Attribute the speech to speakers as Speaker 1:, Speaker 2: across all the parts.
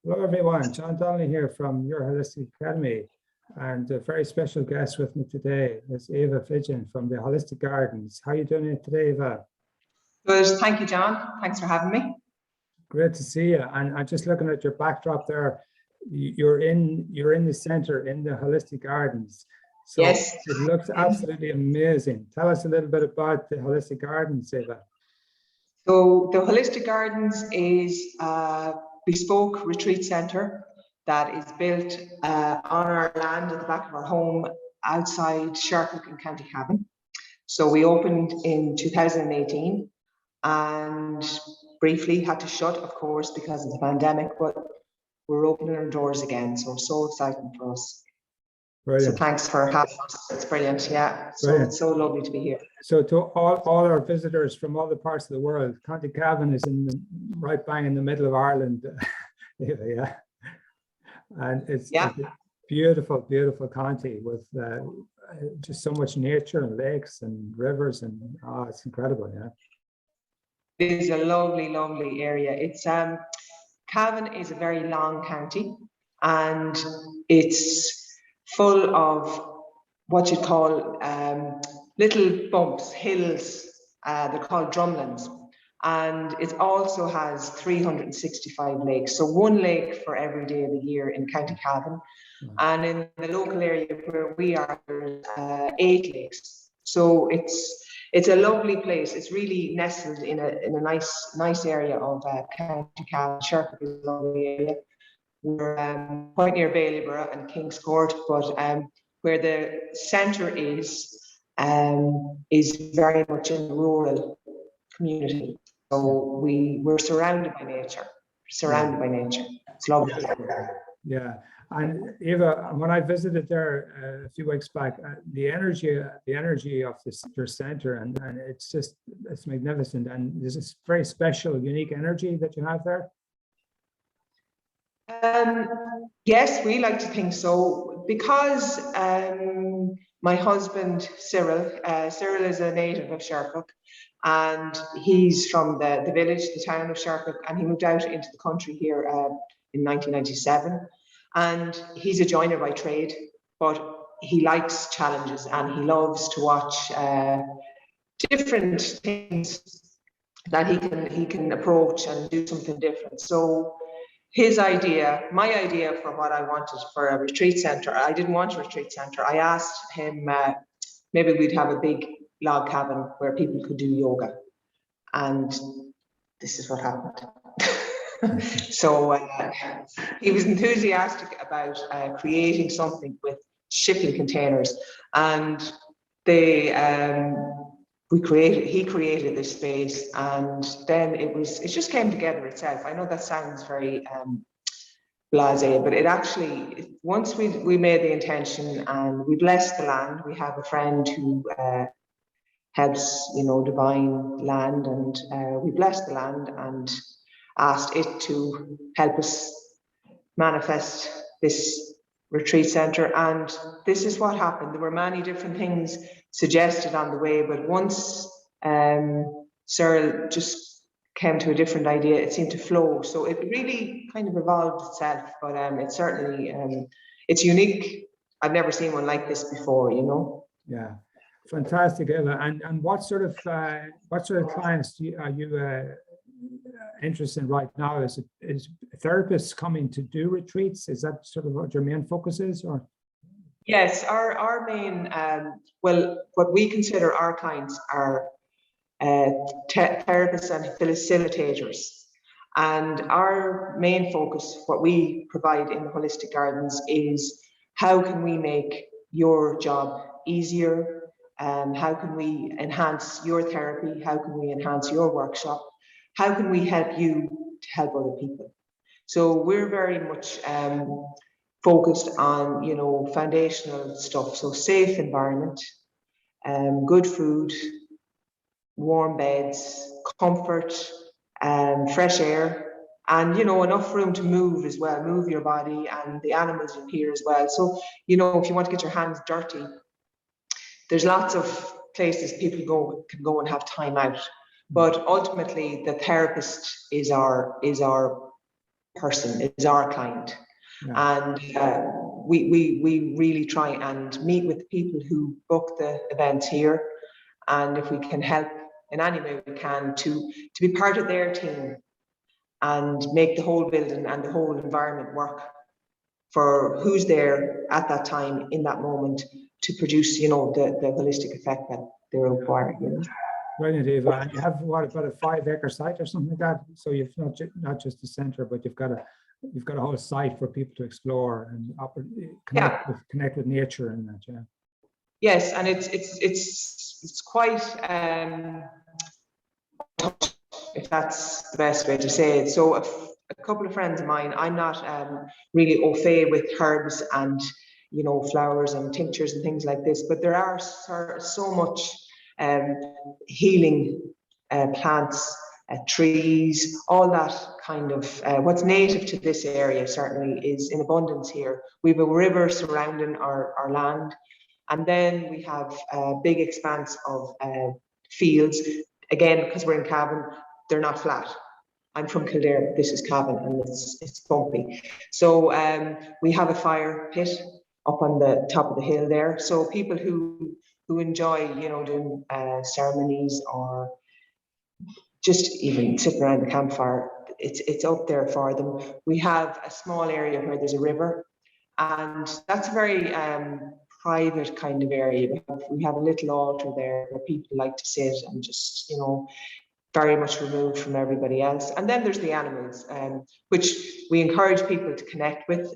Speaker 1: Hello everyone, John Donnelly here from Your Holistic Academy, and a very special guest with me today is Eva from the Holistic Gardens. How are you doing today, Eva?
Speaker 2: Good, thank you, John. Thanks for having me.
Speaker 1: Great to see you. And I'm just looking at your backdrop there. You're in the center in the Holistic Gardens. So
Speaker 2: yes,
Speaker 1: it looks absolutely amazing. Tell us a little bit about the Holistic Gardens, Eva.
Speaker 2: So the Holistic Gardens is a bespoke retreat centre that is built on our land at the back of our home outside Shercock in County Cavan. So we opened in 2018 and briefly had to shut, of course, because of the pandemic, but we're opening our doors again. So exciting for us.
Speaker 1: Brilliant.
Speaker 2: So thanks for having us. It's brilliant, yeah. So
Speaker 1: Brilliant.
Speaker 2: it's so lovely to be here.
Speaker 1: So to all our visitors from all the parts of the world, County Cavan is right bang in the middle of Ireland. Yeah. And it's a beautiful, beautiful county with just so much nature and lakes and rivers, and it's incredible, yeah.
Speaker 2: It is a lovely, lovely area. It's Cavan is a very long county, and it's full of what you call little bumps, hills. They're called drumlins, and it also has 365 lakes. So one lake for every day of the year in County Cavan, and in the local area where we are, there's 8 lakes. So it's a lovely place. It's really nestled in a nice area of County Cavan. Shercock is a lovely area. We're quite near Ballyborough and King's Court, but where the centre is very much in the rural community. So we're surrounded by nature. It's lovely.
Speaker 1: Yeah. And Eva, when I visited there a few weeks back, the energy of your center, and it's magnificent. And there's this very special, unique energy that you have there.
Speaker 2: Yes, we like to think so, because my husband Cyril is a native of Shercock, and he's from the village, the town of Shercock, and he moved out into the country here in 1997, and he's a joiner by trade, but he likes challenges and he loves to watch different things that he can approach and do something different. So my idea for what I wanted for a retreat centre, I didn't want a retreat centre. I asked him maybe we'd have a big log cabin where people could do yoga. And this is what happened. So he was enthusiastic about creating something with shipping containers. And he created this space, and then it just came together itself. I know that sounds very blasé, but it actually, once we made the intention and we blessed the land, we have a friend who helps, divine land, and we blessed the land and asked it to help us manifest this retreat centre, and this is what happened. There were many different things suggested on the way, but once Cyril just came to a different idea, it seemed to flow. So it really kind of evolved itself, but it's certainly it's unique. I've never seen one like this before,
Speaker 1: Yeah, fantastic, Eva. And what sort of clients are you interested in right now? Is therapists coming to do retreats? Is that sort of what your main focus is, or?
Speaker 2: Yes, our main what we consider our clients are therapists and facilitators, and our main focus, what we provide in the Holistic Gardens, is how can we make your job easier, how can we enhance your therapy, how can we enhance your workshop, how can we help you to help other people. So we're very much focused on, foundational stuff. So safe environment, good food, warm beds, comfort, fresh air, and, enough room to move as well, move your body, and the animals in here as well. So, if you want to get your hands dirty, there's lots of places people can go and have time out. But ultimately, the therapist is our person is our client.
Speaker 1: Yeah.
Speaker 2: And we really try and meet with the people who book the events here. And if we can help in any way we can to be part of their team and make the whole building and the whole environment work for who's there at that time in that moment to produce, you know, the holistic effect that they're requiring. You know?
Speaker 1: Brilliant, Eva. And you have what, about a 5-acre site or something like that? So you've not just the center, but you've got a whole site for people to explore and connect with nature and that. Yeah.
Speaker 2: Yes, and it's quite if that's the best way to say it. So a couple of friends of mine, I'm not really au fait with herbs and, you know, flowers and tinctures and things like this, but there are so much healing plants, trees, all that kind of what's native to this area certainly is in abundance here. We have a river surrounding our land, and then we have a big expanse of fields. Again, because we're in Cavan, they're not flat. I'm from Kildare, this is Cavan, and it's bumpy. So we have a fire pit up on the top of the hill there. So people who enjoy, you know, doing ceremonies or just even sitting around the campfire, it's up there for them. We have a small area where there's a river, and that's a very private kind of area. We have a little altar there where people like to sit and just, you know, very much removed from everybody else. And then there's the animals, which we encourage people to connect with,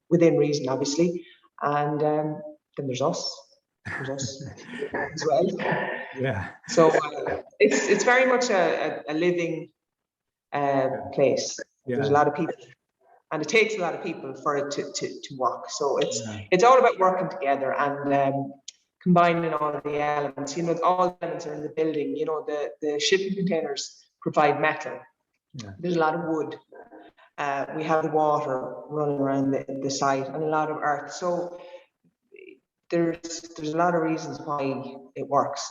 Speaker 2: within reason, obviously. And then there's us. There's us as well.
Speaker 1: Yeah.
Speaker 2: So it's very much a living place.
Speaker 1: Yeah.
Speaker 2: There's a lot of people, and it takes a lot of people for it to work. So it's all about working together and combining all of the elements. You know, all the elements are in the building. You know, the shipping containers provide metal.
Speaker 1: Yeah.
Speaker 2: There's a lot of wood. We have the water running around the site and a lot of earth. So there's a lot of reasons why it works.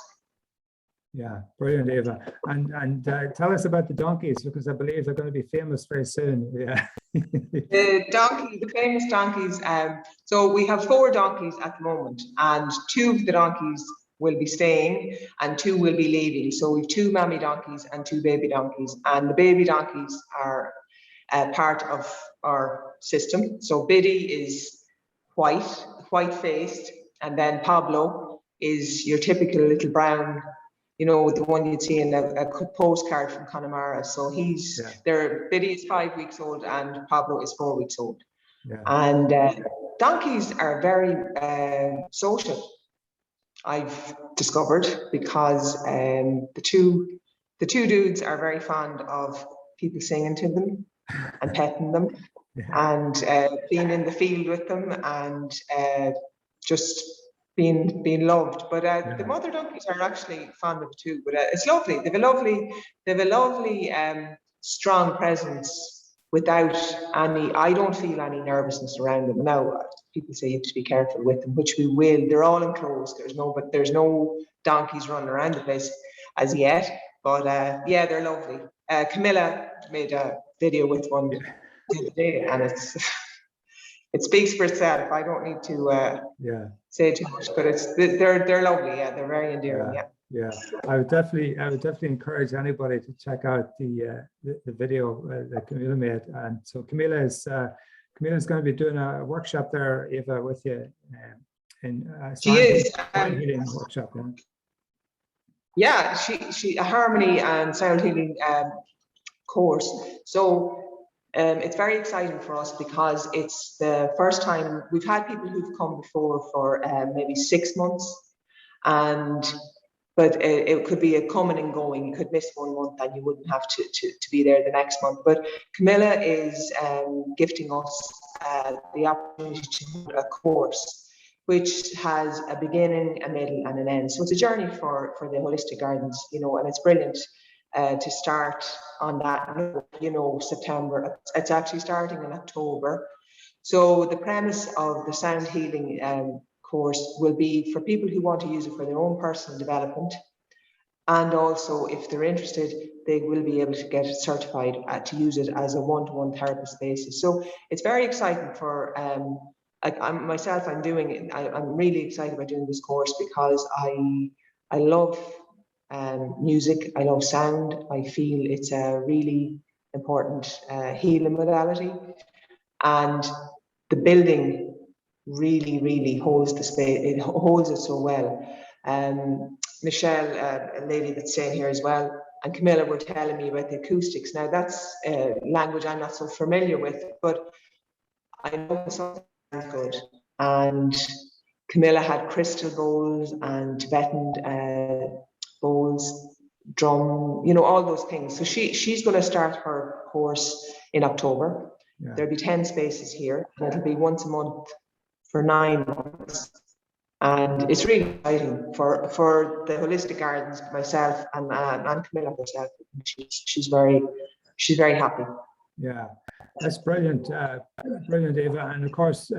Speaker 1: Yeah, brilliant, Eva. And tell us about the donkeys, because I believe they're going to be famous very soon. Yeah.
Speaker 2: The famous donkeys. So we have 4 donkeys at the moment, and 2 of the donkeys will be staying and 2 will be leaving. So we've 2 mammy donkeys and 2 baby donkeys, and the baby donkeys are part of our system. So Biddy is white-faced, and then Pablo is your typical little brown, you know, the one you'd see in a postcard from Connemara. So Biddy is 5 weeks old and Pablo is 4 weeks old.
Speaker 1: Yeah.
Speaker 2: And donkeys are very social, I've discovered, because the two dudes are very fond of people singing to them and petting them. Yeah. And being in the field with them and just being loved. But the mother donkeys are actually fond of it too. But it's lovely. They've a lovely strong presence without any. I don't feel any nervousness around them. Now people say you have to be careful with them, which we will. They're all enclosed. There's no donkeys running around the place as yet. But yeah, they're lovely. Camilla made a video with one the other day, and it speaks for itself. I don't need to say too much, but they're lovely. Yeah, they're very endearing.
Speaker 1: Yeah. I would definitely encourage anybody to check out the video that Camilla made. And so Camilla's going to be doing a workshop there, Eva, with you in sound healing workshop.
Speaker 2: Yeah, she a harmony and sound healing course. So it's very exciting for us because it's the first time we've had people who've come before for maybe 6 months, but it could be a coming and going. You could miss 1 month and you wouldn't have to be there the next month. But Camilla is gifting us the opportunity to do a course which has a beginning, a middle, and an end. So it's a journey for the Holistic Gardens, you know, and it's brilliant to start on that, you know, September. It's actually starting in October. So the premise of the sound healing course will be for people who want to use it for their own personal development, And also, if they're interested, they will be able to get certified to use it as a one-to-one therapist basis. So it's very exciting for, I'm really excited about doing this course because I love music, I love sound. I feel it's a really important healing modality. And the building really holds the space, it holds it so well. Michelle, a lady that's staying here as well, and Camilla were telling me about the acoustics. Now that's language I'm not so familiar with, but I know something sounds good. And Camilla had crystal bowls and Tibetan bowls, drum, all those things. So she's going to start her course in October. Yeah. There'll be 10 spaces here, and it'll be once a month for 9 months. And it's really exciting for the Holistic Gardens, myself and Camilla herself. She's very happy.
Speaker 1: Yeah, that's brilliant, brilliant, Eva. And of course,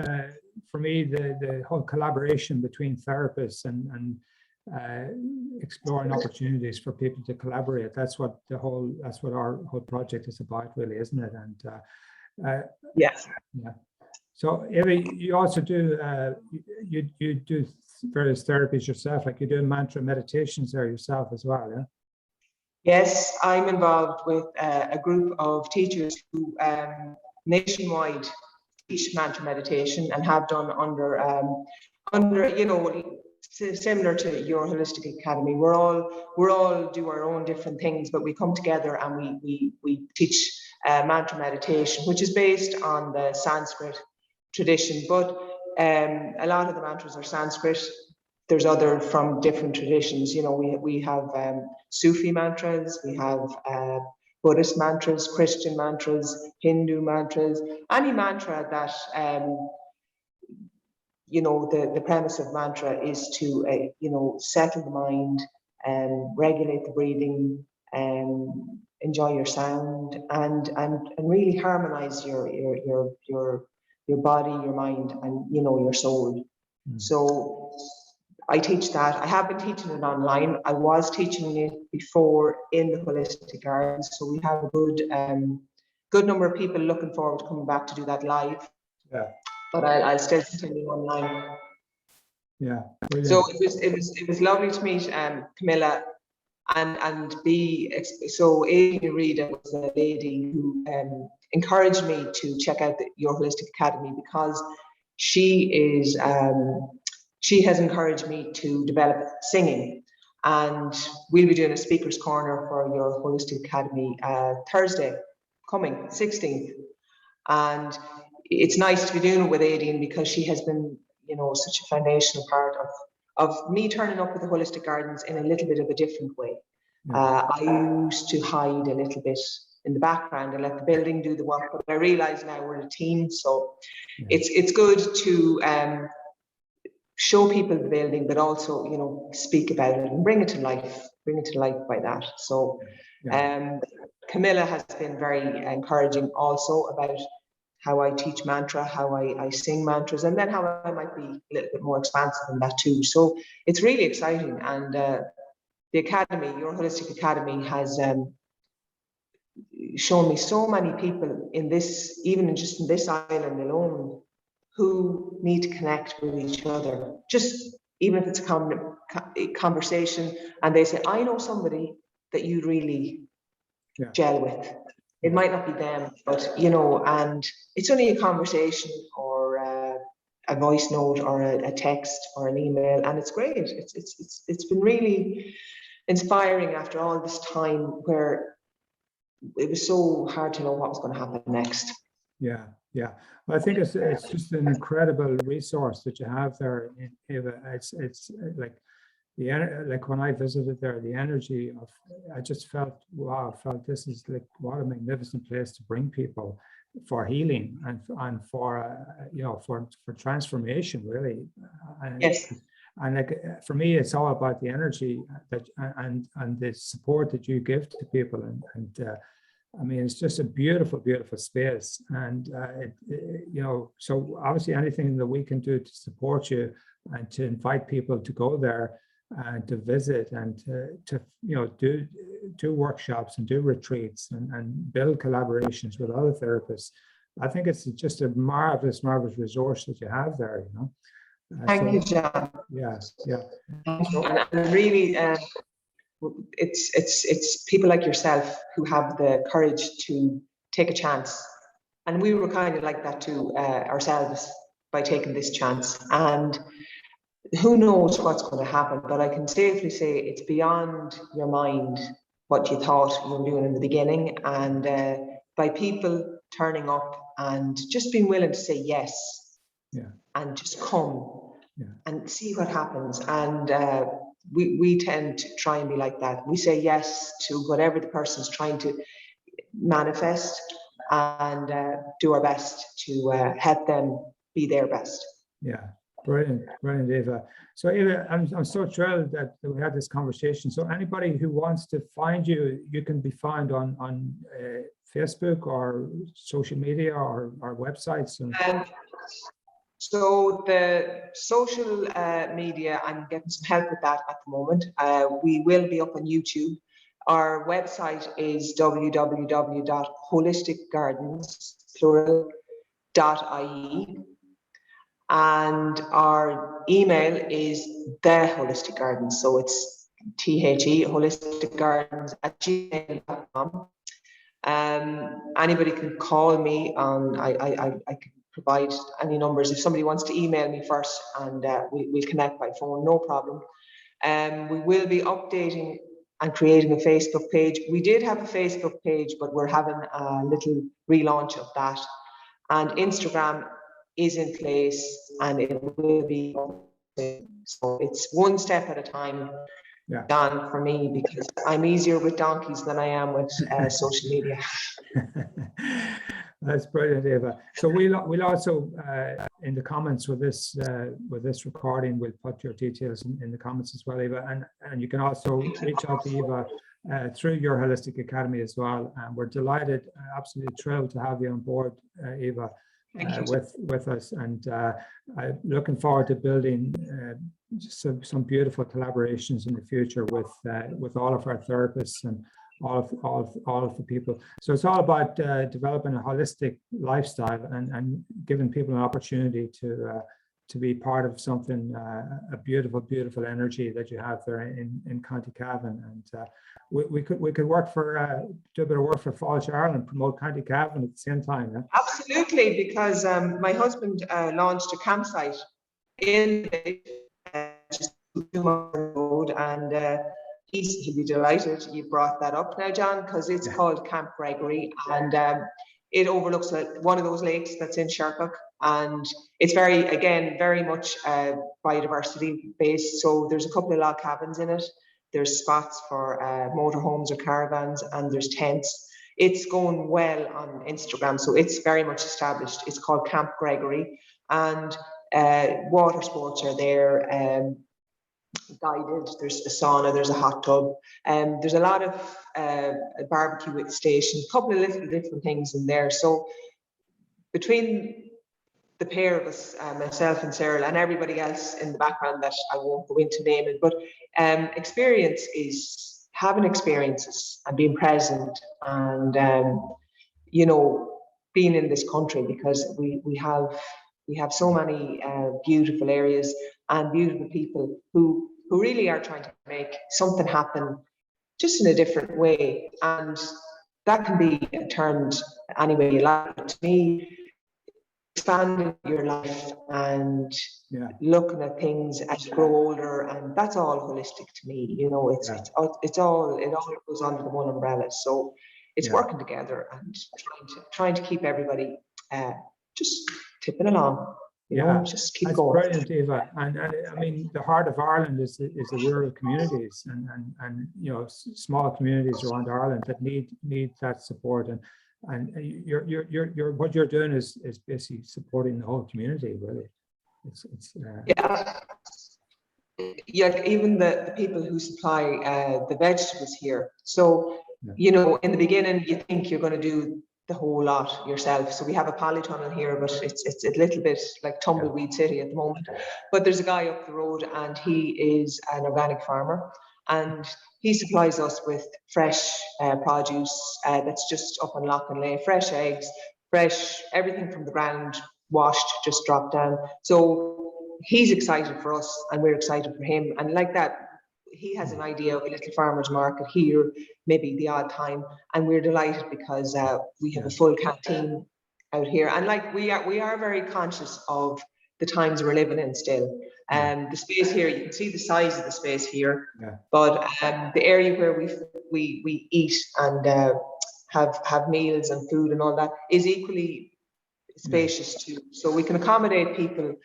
Speaker 1: for me, the whole collaboration between therapists and exploring opportunities for people to collaborate. That's what our whole project is about, really, isn't it? And
Speaker 2: yes,
Speaker 1: yeah. So, Eva, you also do you do various therapies yourself, like you do mantra meditations there yourself as well, yeah?
Speaker 2: Yes, I'm involved with a group of teachers who nationwide teach mantra meditation and have done under similar to your Holistic Academy. We're all do our own different things, but we come together and we teach mantra meditation, which is based on the Sanskrit tradition, but a lot of the mantras are Sanskrit. There's other from different traditions. We have Sufi mantras, we have Buddhist mantras, Christian mantras, Hindu mantras, any mantra that the premise of mantra is to settle the mind and regulate the breathing and enjoy your sound and really harmonize your body, your mind, and your soul. So I teach that. I have been teaching it online. I was teaching it before in the Holistic Gardens, so we have a good number of people looking forward to coming back to do that live.
Speaker 1: Yeah.
Speaker 2: But I'll still continue online.
Speaker 1: Yeah. Brilliant.
Speaker 2: So it was lovely to meet Camilla and so Amy Reid was a lady who encouraged me to check out your Holistic Academy because she has encouraged me to develop singing, and we'll be doing a speaker's corner for your Holistic Academy Thursday coming 16th, and it's nice to be doing it with Aideen because she has been such a foundational part of me turning up with the Holistic Gardens in a little bit of a different way. Yeah. I used to hide a little bit in the background and let the building do the work, but I realize now we're a team, so yeah. It's good to show people the building, but also speak about it and bring it to life by that. So yeah. Camilla has been very encouraging also about how I teach mantra, how I sing mantras, and then how I might be a little bit more expansive in that too. So it's really exciting. And the Academy, your Holistic Academy, has shown me so many people in this, even just in this island alone, who need to connect with each other. Just even if it's a conversation, and they say, I know somebody that you really gel with. It might not be them, but and it's only a conversation or a voice note or a text or an email, and it's great. It's been really inspiring after all this time where it was so hard to know what was going to happen next.
Speaker 1: Yeah. Well, I think it's just an incredible resource that you have there, Eva. It's like like when I visited there, the energy of, I just felt, wow, this is like, what a magnificent place to bring people for healing and for for transformation, really. And,
Speaker 2: yes.
Speaker 1: And like for me, it's all about the energy that and the support that you give to people, and I mean, it's just a beautiful space, and so obviously anything that we can do to support you and to invite people to go there, to visit and to do workshops and do retreats and build collaborations with other therapists. I think it's just a marvelous resource that you have there,
Speaker 2: Thank you, John.
Speaker 1: Yeah.
Speaker 2: And really, it's people like yourself who have the courage to take a chance. And we were kind of like that too ourselves by taking this chance. And who knows what's going to happen, but I can safely say it's beyond your mind what you thought you were doing in the beginning. And by people turning up and just being willing to say yes, and just come and see what happens. And we tend to try and be like that. We say yes to whatever the person's trying to manifest, and do our best to help them be their best.
Speaker 1: Yeah. Brilliant, Eva. So Eva, I'm so thrilled that we had this conversation. So anybody who wants to find you, you can be found on Facebook or social media or websites.
Speaker 2: So the social media, I'm getting some help with that at the moment. We will be up on YouTube. Our website is www.holisticgardens.ie. And our email is The Holistic Gardens. So it's THE, holisticgardens@gmail.com. Anybody can call me on, I can provide any numbers. If somebody wants to email me first, and we'll connect by phone, no problem. We will be updating and creating a Facebook page. We did have a Facebook page, but we're having a little relaunch of that. And Instagram is in place, and it will be. So it's one step at a time, Don, for me, because I'm easier with donkeys than I am with social media.
Speaker 1: That's brilliant, Eva. So we'll also in the comments with this recording, we'll put your details in the comments as well, Eva, and you can also reach out to Eva through your Holistic Academy as well. And we're delighted, absolutely thrilled to have you on board, Eva. With us, and looking forward to building just some beautiful collaborations in the future with all of our therapists and all of the people. So it's all about developing a holistic lifestyle and giving people an opportunity to be part of something, a beautiful energy that you have there in County Cavan. And we could work for do a bit of work for Fáilte Ireland, promote County Cavan at the same time. Yeah?
Speaker 2: Absolutely, because my husband launched a campsite in just 2 miles road, and he'll be delighted you brought that up now, John, because it's called Camp Gregory, and it overlooks one of those lakes that's in Shercock, and it's very much biodiversity based. So there's a couple of log cabins in it. There's spots for motorhomes or caravans, and there's tents. It's going well on Instagram, so it's very much established. It's called Camp Gregory, and water sports are there, guided. There's a sauna, there's a hot tub, and there's a lot of a barbecue station, a couple of little different things in there. So between the pair of us, myself and Sarah, and everybody else in the background that I won't go into naming, but experience is having experiences and being present, and being in this country, because we have so many beautiful areas and beautiful people who really are trying to make something happen just in a different way, and that can be turned any way you like. To me, expanding your life and looking at things as you grow older, and that's all holistic to me. It all goes under the one umbrella. So it's working together and trying to keep everybody just tipping along. Just keep going.
Speaker 1: That's brilliant, Eva. And I mean, the heart of Ireland is the rural communities and small communities around Ireland that need that support. And you're what you're doing is basically supporting the whole community, really.
Speaker 2: Even the people who supply the vegetables here. So in the beginning you think you're going to do the whole lot yourself. So we have a polytunnel here, but it's a little bit like Tumbleweed City at the moment. But there's a guy up the road, and he is an organic farmer, and he supplies us with fresh produce that's just up on lock and lay, fresh eggs, fresh everything from the ground, washed, just dropped down. So he's excited for us, and we're excited for him. And like that, he has an idea of a little farmers market here, maybe the odd time, and we're delighted because we have a full canteen out here. And like we are very conscious of the times we're living in still. The space here, you can see the size of the space here, but the area where we eat and have meals and food and all that is equally spacious too. So we can accommodate people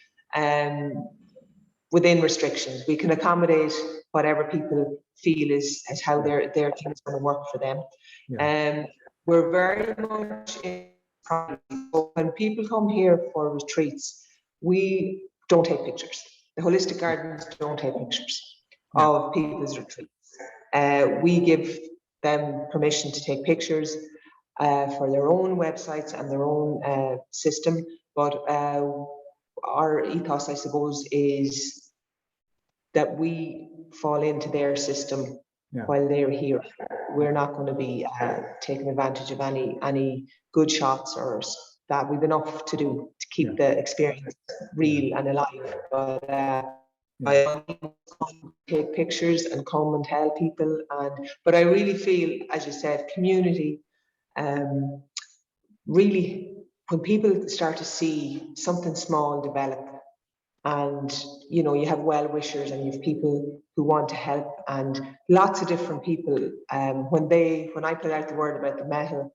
Speaker 2: within restrictions. We can accommodate whatever people feel is how their thing is going to work for them. We're very much in privacy. So when people come here for retreats, we don't take pictures. The Holistic Gardens don't take pictures of people's retreats. We give them permission to take pictures for their own websites and their own system, but our ethos, I suppose, is that we fall into their system while they're here. We're not going to be taking advantage of any good shots or that. We've enough to do to keep the experience real and alive. But I take pictures and come and tell people. But I really feel, as you said, community. Really, when people start to see something small develop, and you know, you have well-wishers and you have people who want to help, and lots of different people. When I put out the word about the metal,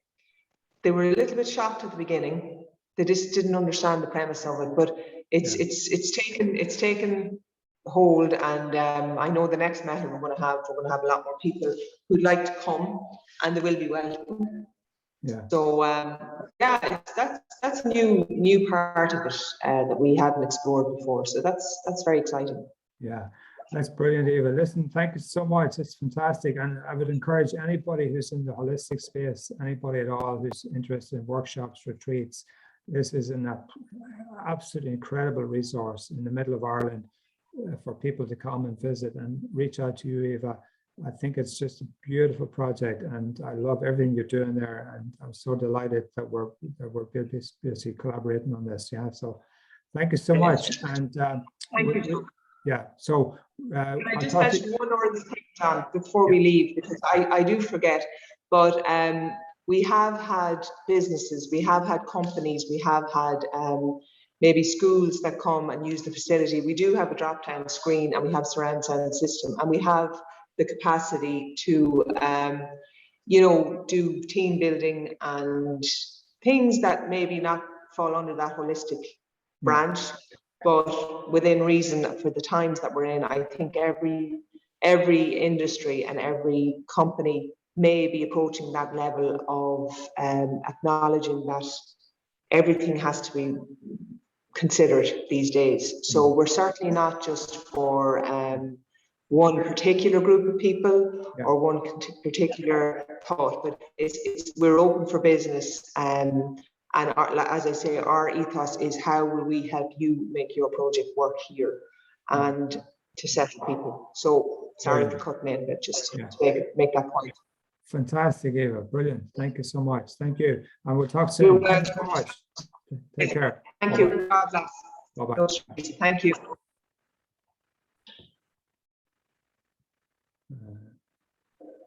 Speaker 2: they were a little bit shocked at the beginning. They just didn't understand the premise of it, but it's taken hold. And I know the next metal we're going to have a lot more people who'd like to come, and they will be welcome. So that's a new part of it that we hadn't explored before. So that's very exciting.
Speaker 1: Yeah, that's brilliant, Eva. Listen, thank you so much. It's fantastic, and I would encourage anybody who's in the holistic space, anybody at all who's interested in workshops, retreats. This is an absolutely incredible resource in the middle of Ireland for people to come and visit and reach out to you, Eva. I think it's just a beautiful project, and I love everything you're doing there. And I'm so delighted that we're busy collaborating on this. Yeah. So thank you so much. And
Speaker 2: thank you.
Speaker 1: Yeah. So
Speaker 2: can I just mention one other thing, John, before we leave, because I do forget. But we have had businesses, we have had companies, we have had maybe schools that come and use the facility. We do have a drop-down screen, and we have surround sound system, and we have the capacity to, do team building and things that maybe not fall under that holistic branch, but within reason for the times that we're in. I think every industry and every company may be approaching that level of acknowledging that everything has to be considered these days. So we're certainly not just for one particular group of people or one particular thought, but we're open for business. And as I say, our ethos is how will we help you make your project work here and to settle people. So sorry for cutting in, but just to make that point.
Speaker 1: Fantastic, Eva. Brilliant. Thank you so much. Thank you. And we'll talk soon. Thank you so much. Take care.
Speaker 2: Thank you. God bless.
Speaker 1: Bye-bye.
Speaker 2: Thank you.